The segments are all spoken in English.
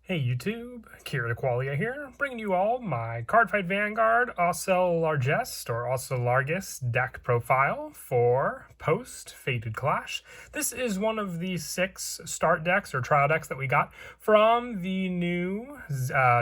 Hey YouTube, Kira Qualia here, bringing you all my Cardfight Vanguard Oselargest deck profile for post-Fated Clash. This is one of the 6 start decks or trial decks that we got from the new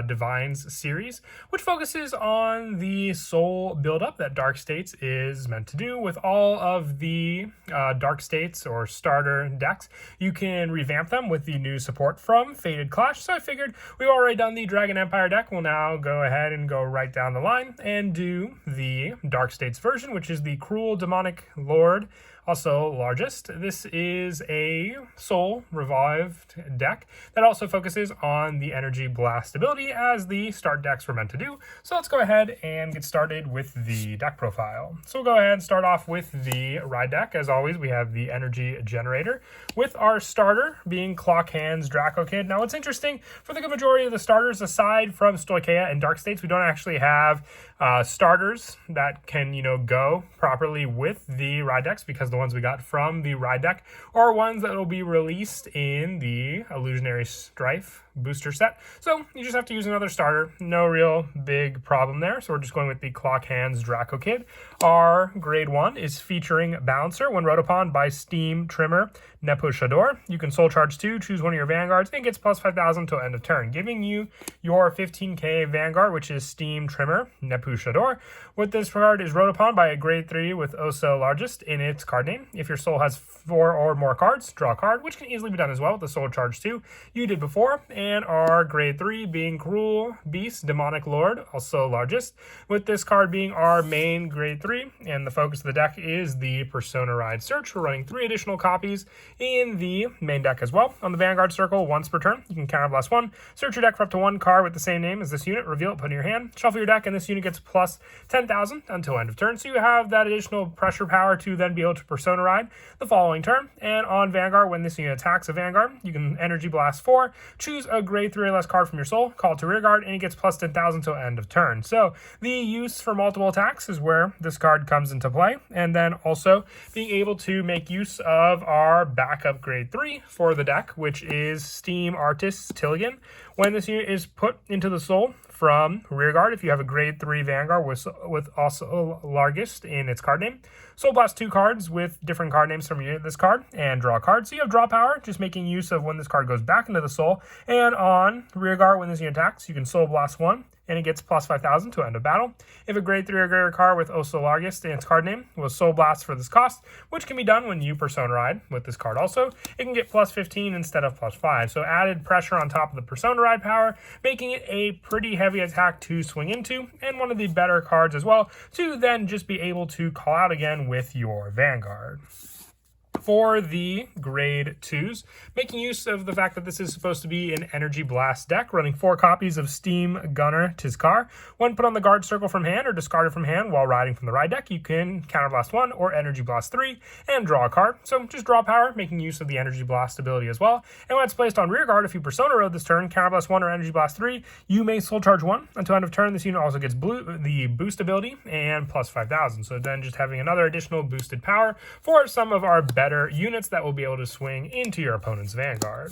Divines series, which focuses on the soul buildup that Dark States is meant to do. With all of the Dark States or starter decks, you can revamp them with the new support from Fated Clash, so I figured we've already done the Dragon Empire deck. We'll now go ahead and go right down the line and do the Dark States version, which is the Cruel Demonic Lord, also largest. This is a soul revived deck that also focuses on the energy blast ability as the start decks were meant to do. So let's go ahead and get started with the deck profile. So we'll go ahead and start off with the ride deck. As always, we have the energy generator with our starter being Clock Hands Draco Kid. Now what's interesting, for the good majority of the starters, aside from Stoicheia and Dark States, we don't actually have starters that can, go properly with the ride decks, because the ones we got from the ride deck are ones that will be released in the Illusionary Strife booster set. So you just have to use another starter. No real big problem there. So we're just going with the Clock Hands Draco Kid. Our grade 1 is featuring Bouncer. When wrote upon by Steam Trimmer Nepuchador, you can soul charge 2, choose one of your Vanguards, and gets plus 5,000 till end of turn, giving you your 15k Vanguard, which is Steam Trimmer Nepuchador. What this card is wrote upon by a grade 3 with Oselargest in its card name. If your soul has 4 or more cards, draw a card, which can easily be done as well with the soul charge 2 you did before. And our grade 3 being Cruel Beast Demonic Lord, also largest, with this card being our main grade 3, and the focus of the deck is the Persona Ride Search. We're running 3 additional copies in the main deck as well. On the Vanguard circle, once per turn, you can counterblast 1, search your deck for up to 1 card with the same name as this unit, reveal it, put it in your hand, shuffle your deck, and this unit gets plus 10,000 until end of turn. So you have that additional pressure power to then be able to Persona Ride the following turn. And on Vanguard, when this unit attacks a Vanguard, you can Energy Blast 4, choose a grade 3 or less card from your soul, call it to rearguard, and it gets plus 10,000 till end of turn. So the use for multiple attacks is where this card comes into play. And then also being able to make use of our backup grade 3 for the deck, which is Steam Artist's Tilligan. When this unit is put into the soul from rearguard, if you have a grade 3 Vanguard with also Largest in its card name, soul blast 2 cards with different card names from this card and draw a card. So you have draw power, just making use of when this card goes back into the soul. And on rearguard, when this unit attacks, you can soul blast 1, and it gets plus 5,000 to end of battle. If a grade 3 or greater card with Oselargest in its card name was soul blast for this cost, which can be done when you Persona Ride with this card also, it can get plus 15 instead of plus 5. So added pressure on top of the Persona Ride power, making it a pretty heavy attack to swing into, and one of the better cards as well to then just be able to call out again with your Vanguard. For the grade 2s, making use of the fact that this is supposed to be an Energy Blast deck, running 4 copies of Steam Gunner Tizkar. When put on the guard circle from hand or discarded from hand while riding from the ride deck, you can Counterblast 1 or Energy Blast 3 and draw a card. So just draw power, making use of the Energy Blast ability as well. And when it's placed on rearguard, if you Persona Road this turn, Counterblast 1 or Energy Blast 3, you may Soul Charge 1 until end of turn. This unit also gets the boost ability and plus 5,000. So then just having another additional boosted power for some of our better units that will be able to swing into your opponent's Vanguard.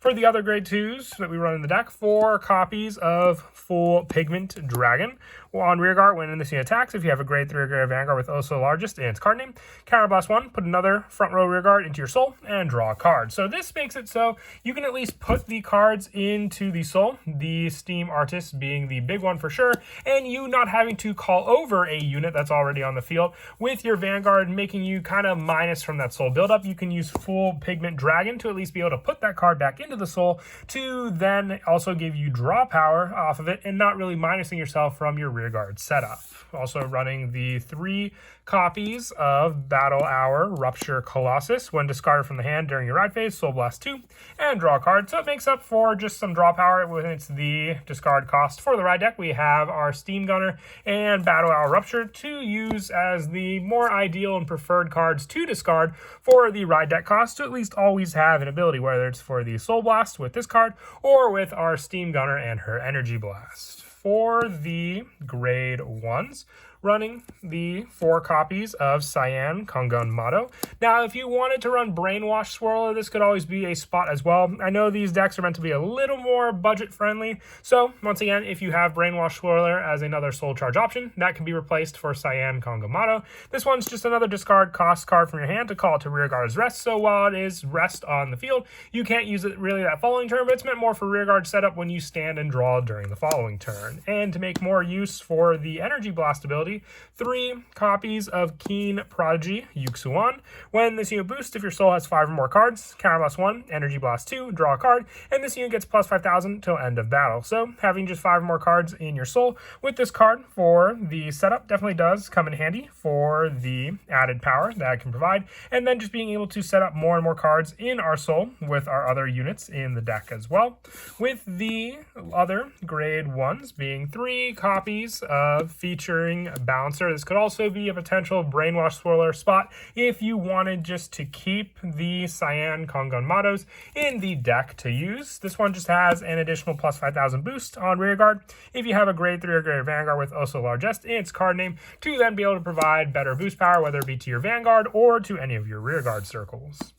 For the other grade 2s that we run in the deck, 4 copies of Full Pigment Dragon. On rearguard, when this unit attacks, if you have a grade 3 or greater Vanguard with Oselargest in its card name, counterblast 1, put another front row rearguard into your soul, and draw a card. So this makes it so you can at least put the cards into the soul, the Steam Artist being the big one for sure, and you not having to call over a unit that's already on the field with your Vanguard, making you kind of minus from that soul buildup. You can use Full Pigment Dragon to at least be able to put that card back into the soul to then also give you draw power off of it and not really minusing yourself from your rearguard setup. Also running the 3 copies of Battle Hour Rupture Colossus. When discarded from the hand during your ride phase, Soul Blast 2 and draw a card. So it makes up for just some draw power when it's the discard cost. For the ride deck, we have our Steam Gunner and Battle Hour Rupture to use as the more ideal and preferred cards to discard for the ride deck cost, to at least always have an ability, whether it's for the Soul Blast with this card or with our Steam Gunner and her Energy Blast. For the grade 1s, running the 4 copies of Cyan Kongun Motto. Now, if you wanted to run Brainwash Swirler, this could always be a spot as well. I know these decks are meant to be a little more budget-friendly, so once again, if you have Brainwash Swirler as another Soul Charge option, that can be replaced for Cyan Kongun Motto. This one's just another discard cost card from your hand to call it to rearguard as rest, so while it is rest on the field, you can't use it really that following turn, but it's meant more for rearguard setup when you stand and draw during the following turn. And to make more use for the Energy Blast ability, 3 copies of Keen Prodigy Yuxuan. When this unit boosts, if your soul has 5 or more cards, counterblast 1, Energy Blast 2, draw a card, and this unit gets plus 5,000 till end of battle. So having just 5 more cards in your soul with this card for the setup definitely does come in handy for the added power that it can provide, and then just being able to set up more and more cards in our soul with our other units in the deck as well. With the other grade 1s being 3 copies of featuring Bouncer. This could also be a potential Brainwash Swirler spot if you wanted just to keep the Cyan Kongun Mottos in the deck to use. This one just has an additional plus 5,000 boost on rearguard if you have a grade 3 or grade Vanguard with Oselargest in its card name, to then be able to provide better boost power, whether it be to your Vanguard or to any of your rearguard circles.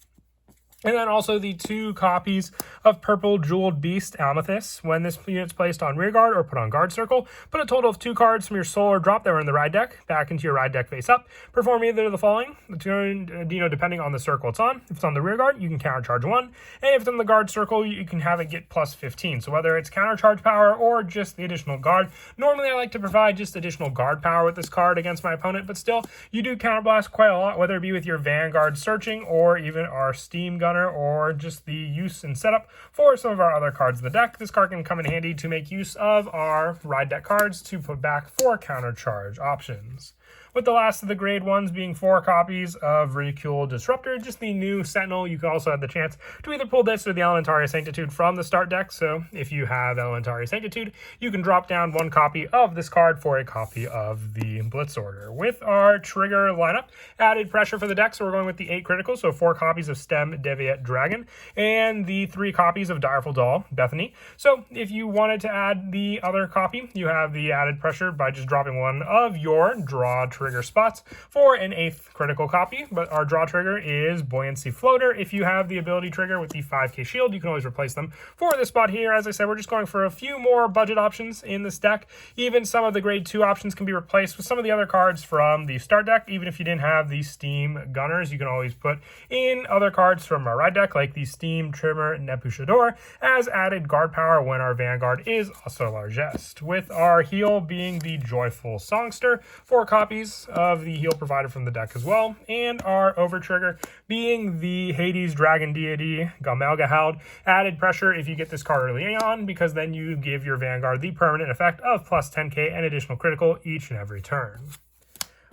And then also the 2 copies of Purple Jeweled Beast Amethyst. When this unit's placed on rearguard or put on guard circle, put a total of 2 cards from your soul or drop that were in the ride deck back into your ride deck face up. Perform either of the following, depending on the circle it's on. If it's on the rearguard, you can countercharge 1. And if it's in the guard circle, you can have it get plus 15. So whether it's countercharge power or just the additional guard. Normally I like to provide just additional guard power with this card against my opponent, but still, you do counterblast quite a lot, whether it be with your Vanguard searching or even our Steam Gunner, or just the use and setup for some of our other cards in the deck. This card can come in handy to make use of our ride deck cards to put back 4 countercharge options. With the last of the grade 1s being 4 copies of Ridicule Disruptor, just the new Sentinel. You can also have the chance to either pull this or the Elementaria Sanctitude from the start deck. So if you have Elementaria Sanctitude, you can drop down 1 copy of this card for a copy of the Blitz Order. With our trigger lineup, added pressure for the deck, so we're going with the 8 critical, so 4 copies of Stem Deviate Dragon, and the 3 copies of Direful Doll Bethany. So if you wanted to add the other copy, you have the added pressure by just dropping 1 of your draw trigger spots for an 8th critical copy. But our draw trigger is Buoyancy Floater. If you have the ability trigger with the 5k shield, you can always replace them for this spot here. As I said, we're just going for a few more budget options in this deck. Even some of the grade 2 options can be replaced with some of the other cards from the start deck. Even if you didn't have the Steam Gunners, you can always put in other cards from our ride deck, like the Steam Trimmer Nebuchador, as added guard power when our Vanguard is Oselargest. With our heal being the Joyful Songster, 4 copies of the heal provided from the deck as well, and our over trigger being the Hades Dragon Deity Gamelgahald. Added pressure if you get this card early on, because then you give your Vanguard the permanent effect of plus 10k and additional critical each and every turn.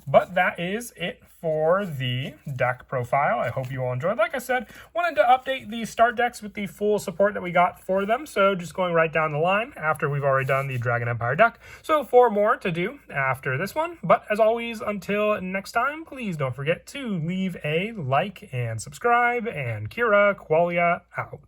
But that is it for the deck profile. I hope you all enjoyed. Like I said, wanted to update the start decks with the full support that we got for them. So just going right down the line after we've already done the Dragon Empire deck. So 4 more to do after this one. But as always, until next time, please don't forget to leave a like and subscribe. And Kira Qualia out.